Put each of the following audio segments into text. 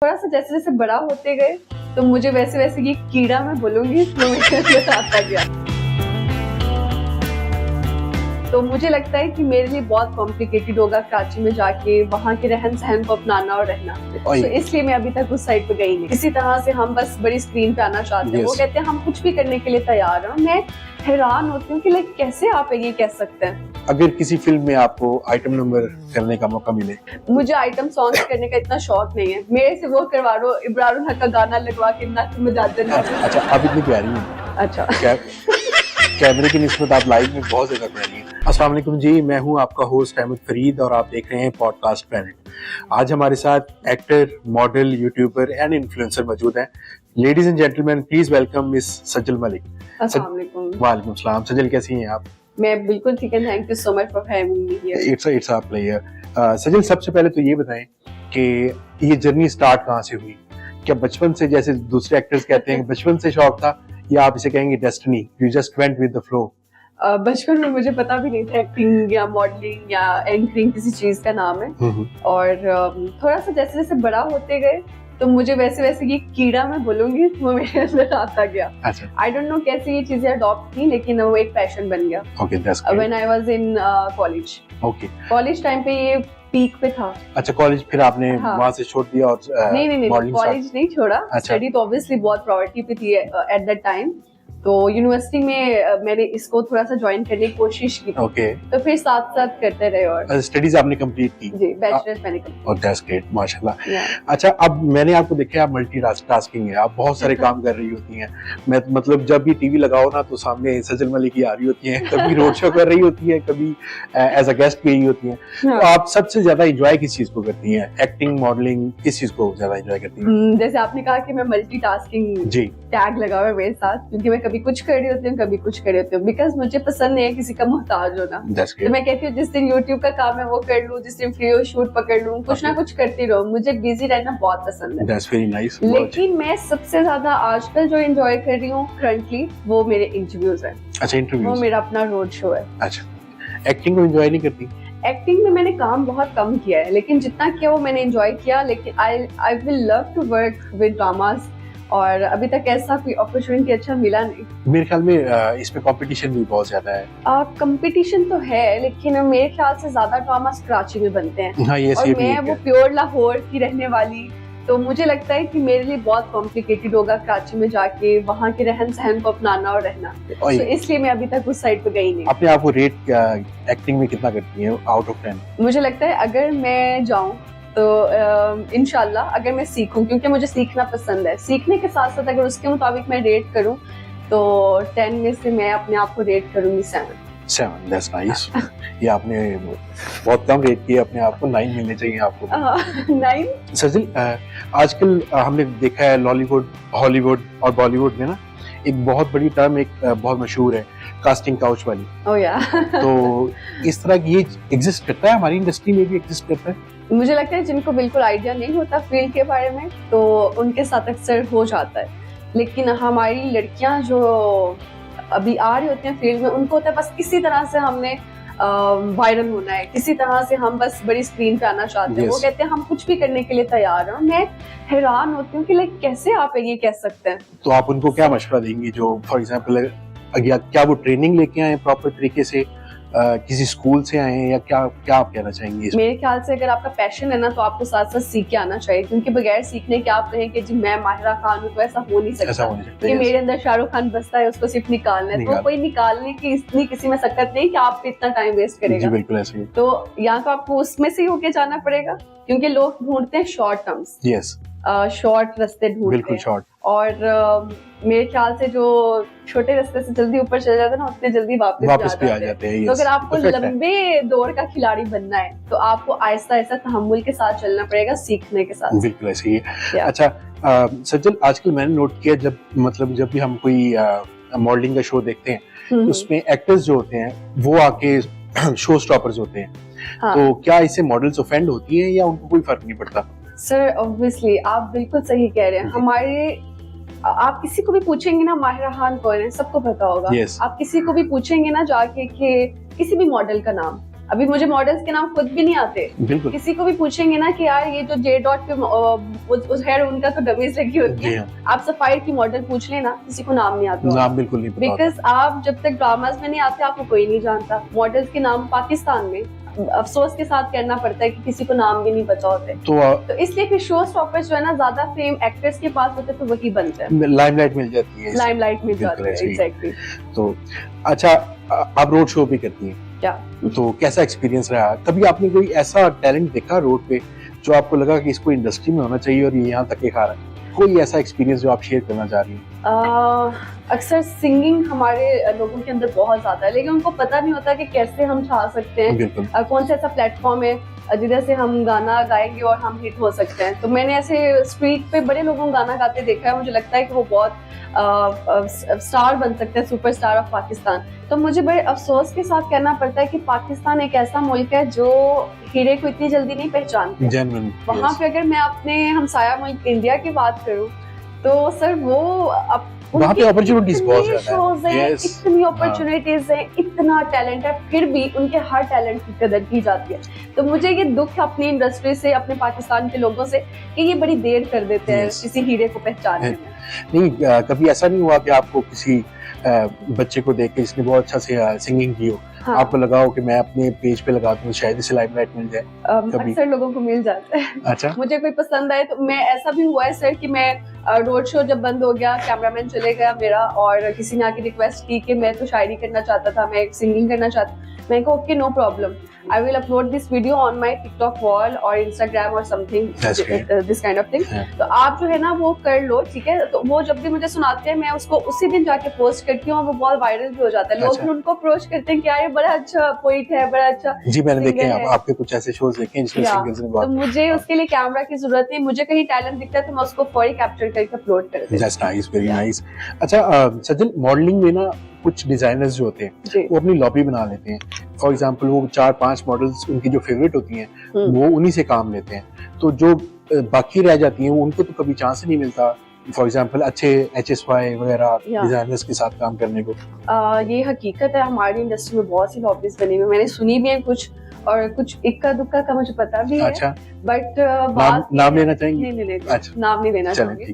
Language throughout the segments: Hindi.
थोड़ा सा जैसे जैसे बड़ा होते गए तो मुझे वैसे वैसे ये कीड़ा मैं बोलूंगी तो मुझे नजर आता गया। तो मुझे लगता है कि मेरे लिए बहुत कॉम्प्लिकेटेड होगा कराची में जाके वहाँ के रहन सहन को अपनाना और रहना। तो इसलिए मैं अभी तक उस साइड पे गई नहीं। इसी तरह से हम बस बड़ी स्क्रीन पे आना चाहते हैं। वो कहते हैं हम कुछ भी करने के लिए तैयार हैं। मैं हैरान होती हूँ कि लाइक कैसे आप ये कह सकते हैं। अगर किसी फिल्म में आपको आइटम नंबर करने का मौका मिले? मुझे आइटम सॉन्ग करने का इतना शौक नहीं है। मेरे से वो करवा दो इब्रारुल हक का गाना लगवा के नच मजाते ना। अच्छा आप इतनी प्यारी हैं। अच्छा कैमरे की निस्बत आप लाइव में बहुत ज्यादा प्यारी हैं। अस्सलाम वालेकुम जी, मैं हूं आपका होस्ट अहमद फरीद और आप देख रहे हैं पॉडकास्ट प्लैनेट। आज हमारे साथ actor, model, YouTuber and influencer मौजूद हैं। Ladies and gentleman, please welcome miss Sajal Malik. अस्सलाम वालेकुम। वालेकुम सलाम। सजल कैसी हैं आप? मैं बिल्कुल ठीक है, thank you so much for having me here. It's a player. Sajal, सबसे पहले तो ये बताएं कि ये जर्नी स्टार्ट कहाँ से हुई? क्या बचपन से, जैसे दूसरे एक्टर्स कहते हैं कि बचपन से शौक था, या आप इसे कहेंगे destiny, you just went with the flow? बचपन में मुझे पता भी नहीं था एक्टिंग या मॉडलिंग या एंकरिंग किसी चीज का नाम है। और थोड़ा सा जैसे जैसे बड़ा होते गए तो मुझे वैसे वैसे ये कीड़ा मैं बोलूंगी वो मेरे अंदर आता गया। आई डोंट नो कैसे ये चीजें अडॉप्ट की, लेकिन वो एक पैशन बन गया। When I was in college. College time पे ये पीक पे था। अच्छा, कॉलेज फिर आपने वहाँ से छोड़ दिया? और नहीं कॉलेज नहीं छोड़ा। स्टडी तो ऑब्वियसली बहुत प्रायोरिटी पे थी एट दैट टाइम। तो यूनिवर्सिटी में मैंने इसको थोड़ा सा ज्वाइन करने की कोशिश की। तो फिर साथ साथ करते रहे। और स्टडीज आपने कंप्लीट की? जी, बैचलर्स मैंने कंप्लीट। और दैट्स ग्रेट, माशाल्लाह। अच्छा, अब मैंने आपको देखा आप मल्टीटास्किंग है, आप बहुत सारे काम कर रही होती हैं। मैं मतलब जब भी टीवी लगाओ ना तो सामने सजल मलिक की आ रही होती हैं, कभी रोड शो कर रही होती है, कभी एज अ गेस्ट भी होती हैं। तो आप सबसे ज्यादा एंजॉय किस चीज को करती हैं? एक्टिंग, मॉडलिंग, किस चीज को ज्यादा एंजॉय करती हैं? जैसे आपने कहा कि मैं मल्टीटास्किंग जी टैग लगा हुआ है मेरे साथ, क्योंकि मैं कभी कुछ कर रही होती हूँ, कभी कुछ कर रही होती हूँ। बिकॉज मुझे पसंद नहीं है किसी का मोहताज होना। तो मैं कहती हूँ जिस दिन यूट्यूब का काम है वो कर लूँ, जिस दिन फ्री हो शूट पकड़ लूँ, कुछ ना कुछ करती रहूँ। मुझे बिजी रहना बहुत पसंद है। That's very nice. लेकिन मैं सबसे ज्यादा आजकल जो एंजॉय कर रही हूँ करंटली, वो मेरे इंटरव्यूज है। अच्छा, इंटरव्यूज। वो मेरा अपना रोड शो है। अच्छा, एक्टिंग को एंजॉय नहीं करती? एक्टिंग में मैंने काम बहुत कम किया है, लेकिन जितना किया वो मैंने एंजॉय किया। लेकिन I will love to work with dramas, और अभी तक ऐसा कोई अपॉर्चुनिटी अच्छा मिला नहीं। मेरे ख्याल में इसमें कंपटीशन भी बहुत ज्यादा है। कंपटीशन तो है, लेकिन मेरे ख्याल से ज्यादा ड्रामास कराची में बनते हैं। हाँ, और मैं वो प्योर लाहौर की रहने वाली, तो मुझे लगता है कि मेरे लिए बहुत कॉम्प्लिकेटेड होगा कराची में जाके वहाँ के रहन सहन को अपनाना और रहना। तो इसलिए मैं अभी तक उस साइड पे गई नहीं। अपने आप को रेट एक्टिंग में कितना करती है आउट ऑफ 10? मुझे लगता है अगर मैं जाऊँ तो इंशाल्लाह, अगर मैं सीखूं, क्योंकि मुझे सीखना पसंद है, सीखने के साथ साथ अगर उसके मुताबिक मैं रेट करूं तो 10 में से मैं अपने आप को रेट करूंगी 7। That's nice. ये आपने बहुत कम रेट किया अपने आप को। 9 मिलने चाहिए आपको। 9? सजल, आजकल हमने देखा है लॉलीवुड, हॉलीवुड और बॉलीवुड में ना एक बहुत बड़ी टर्म एक बहुत मशहूर है, कास्टिंग काउच वाली। ओह या। तो इस तरह की ये एग्जिस्ट करता है, हमारी इंडस्ट्री में भी एग्जिस्ट करता है। मुझे लगता है जिनको बिल्कुल आइडिया नहीं होता फील्ड के बारे में तो उनके साथ अक्सर हो जाता है। लेकिन हमारी लड़कियां जो अभी आ रही होती हैं फील्ड में, उनको होता है बस किसी तरह से हमने वायरल होना है, किसी तरह से हम बस बड़ी स्क्रीन पे आना चाहते हैं। वो कहते हैं हम कुछ भी करने के लिए तैयार हैं। मैं हैरान होती हूँ कि लाइक कैसे आप ये कह सकते हैं। तो आप उनको क्या मशवरा देंगी जो फॉर एग्जाम्पल क्या वो ट्रेनिंग लेके आए प्रॉपर तरीके से, किसी स्कूल से आए हैं, या क्या आप कहना चाहेंगे? मेरे ख्याल से अगर आपका पैशन है ना तो आपको साथ साथ सीख के आना चाहिए, क्योंकि बगैर सीखने के आप कहें कि जी मैं माहिरा खान हूँ, तो ऐसा हो नहीं सकता। कि मेरे अंदर शाहरुख खान बसता है, उसको सिर्फ निकालना है। तो कोई निकालने की इतनी किसी में सकत नहीं कि आप इतना टाइम वेस्ट करेगा। बिल्कुल ऐसे ही। तो यहाँ तो आपको उसमें से होके जाना पड़ेगा, क्योंकि लोग ढूंढते हैं शॉर्ट टर्म्स। यस, शॉर्ट रास्ते ढूंढते हैं। शॉर्ट। और मेरे ख्याल से जो छोटे रास्ते से जल्दी ऊपर चले जाते हैं ना, उतने जल्दी वापस भी आ जाते हैं। तो अगर आपको लंबे दौर का खिलाड़ी बनना है तो आपको आहिस्ता आहिस्ता तहम्मुल के साथ चलना पड़ेगा, सीखने के साथ। बिल्कुल ऐसे ही है। अच्छा सज्जल, आजकल मैंने नोट किया जब भी हम कोई मॉडलिंग का शो देखते हैं, उसमें एक्टर्स जो होते हैं वो आके शो स्टॉपर्स होते हैं। तो क्या इससे मॉडल्स ऑफेंड होती हैं या उनको कोई फर्क नहीं पड़ता? सर ऑब्वियसली आप बिल्कुल सही कह रहे हैं। आप किसी को भी पूछेंगे ना माहिरा खान कौन है, सबको पता होगा। yes. आप किसी को भी पूछेंगे ना जाके कि किसी भी मॉडल का नाम, अभी मुझे मॉडल्स के नाम खुद भी नहीं आते। बिल्कुल। किसी को भी पूछेंगे ना कि यार ये जो जे डॉट पे उस हेयर उनका तो डमीज लगी होती है, आप सफायर की मॉडल पूछ लेना, किसी को नाम नहीं आता। नाम बिल्कुल नहीं पता। बिकॉज आप जब तक ड्रामाज में नहीं आते आपको कोई नहीं जानता। मॉडल्स के नाम पाकिस्तान में अफसोस के साथ कहना पड़ता है कि किसी को नाम भी नहीं पता होते। तो इसलिए फिर शो स्टॉपर्स जो है ना ज्यादा फेम एक्टर्स के पास होते तो वही बनते हैं, लाइमलाइट मिल जाती है, लाइमलाइट मिल जाती है। एग्जैक्टली। तो अच्छा, आप रोड शो भी करती हैं क्या, तो कैसा एक्सपीरियंस रहा? कभी आपने कोई ऐसा टैलेंट देखा रोड पे जो आपको लगा कि इसको इंडस्ट्री में होना चाहिए और ये यहाँ तक के खा रहा है? कोई ऐसा एक्सपीरियंस जो आप शेयर करना चाह रही हैं? अक्सर सिंगिंग हमारे लोगों के अंदर बहुत ज्यादा है, लेकिन उनको पता नहीं होता कि कैसे हम छा सकते हैं, कौन सा ऐसा प्लेटफॉर्म है जिधर से हम गाना गाएंगे और हम हिट हो सकते हैं। तो मैंने ऐसे स्ट्रीट पे बड़े लोगों को गाना गाते देखा है, मुझे लगता है कि वो बहुत स्टार बन सकते हैं, सुपरस्टार ऑफ पाकिस्तान। तो मुझे बड़े अफसोस के साथ कहना पड़ता है कि पाकिस्तान एक ऐसा मुल्क है जो हीरे को इतनी जल्दी नहीं पहचानते। वहाँ पे अगर मैं अपने हमसाया मुल्क इंडिया की बात करूँ तो सर वो वहाँ पे अपॉर्चुनिटीज बहुत ज्यादा हैं, इतनी अपॉर्चुनिटीज हैं, इतना टैलेंट है, फिर भी उनके हर टैलेंट की कदर की जाती है। तो मुझे ये दुख है अपनी इंडस्ट्री से, अपने पाकिस्तान के लोगों से, कि ये बड़ी देर कर देते हैं किसी हीरे को पहचानने में। नहीं, कभी ऐसा नहीं हुआ कि आपको किसी बच्चे को देख के जिसने बहुत अच्छा से सिंगिंग की हो, हाँ। आपको लगा हो कि मैं अपने पेज पे लगा दूं, शायद इसे लाइमलाइट मिल जाए? अक्सर लोगों को मिल जाता है। अच्छा। मुझे कोई पसंद आए तो मैं, ऐसा भी हुआ है सर कि मैं रोड शो जब बंद हो गया, कैमरामैन चले गया मेरा, और किसी ने आके रिक्वेस्ट की कि मैं तो शायरी करना चाहता था, मैं सिंगिंग करना चाहता, मैंने कहा okay no problem, I will upload this video on my TikTok wall और इंस्टाग्राम और something this kind of thing. तो आप जो है ना वो कर लो, ठीक है। तो वो जब भी मुझे सुनाते हैं मैं उसको उसी दिन जाके पोस्ट करती हूँ और वो बहुत वायरल भी हो जाता है। लोग उनको अप्रोच करते हैं कि यार ये बड़ा अच्छा पोइट है, बड़ा अच्छा। जी मैंने देखे हैं, आपके कुछ ऐसे शोज देखे हैं जिसमें सिंगर्स ने बहुत। तो मुझे उसके लिए कैमरा की जरूरत नहीं, मुझे कहीं टैलेंट दिखता है तो मैं उसको फौरी कैप्चर करके अपलोड कर देती हूं। That's nice, very nice. अच्छा सजल, मॉडलिंग में ना कुछ डिजाइनर्स जो होते हैं वो अपनी लॉबी बना लेते हैं। फॉर एग्जांपल वो 4-5 मॉडल्स उनकी जो फेवरेट होती हैं वो उन्हीं से काम लेते हैं, तो जो बाकी रह जाती हैं उनको तो कभी चांस नहीं मिलता, फॉर एग्जांपल अच्छे HSY वगैरह डिजाइनर्स के साथ काम करने को। ये हकीकत है, हमारी इंडस्ट्री में बहुत सी लॉबीज बनी हुई, मैंने सुनी भी है कुछ, और कुछ इक्का दुक्का का मुझे पता भी है। अच्छा। बट नाम लेना चाहेंगे? नहीं, अच्छा। नाम नहीं लेना चाहूंगी।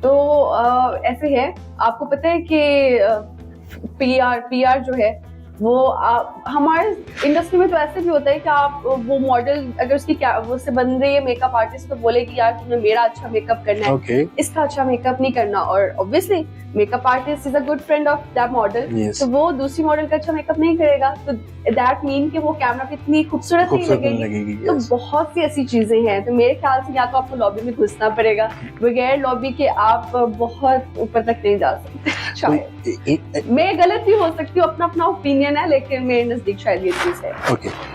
तो ऐसे है, आपको पता है कि PR जो है वो हमारे इंडस्ट्री में तो ऐसे भी होता है कि आप वो मॉडल अगर उसकी क्या वो से बन रही है मेकअप आर्टिस्ट, तो बोले कि यार तुम्हें मेरा अच्छा मेकअप करना है, इसका अच्छा मेकअप नहीं करना, और obviously makeup artist is a good friend of that model, तो वो दूसरी मॉडल का अच्छा मेकअप नहीं करेगा, तो दैट मीन कि वो कैमरा पे इतनी खूबसूरत नहीं लगेगी। तो बहुत सी ऐसी चीजें हैं, तो मेरे ख्याल से या तो आपको लॉबी में घुसना पड़ेगा, बगैर लॉबी के आप बहुत ऊपर तक नहीं जा सकते। शायद मैं गलत भी हो सकती हूँ, अपना अपना ओपिनियन है, लेकिन मेरे नजदीक शायद ये चीज है। ओके,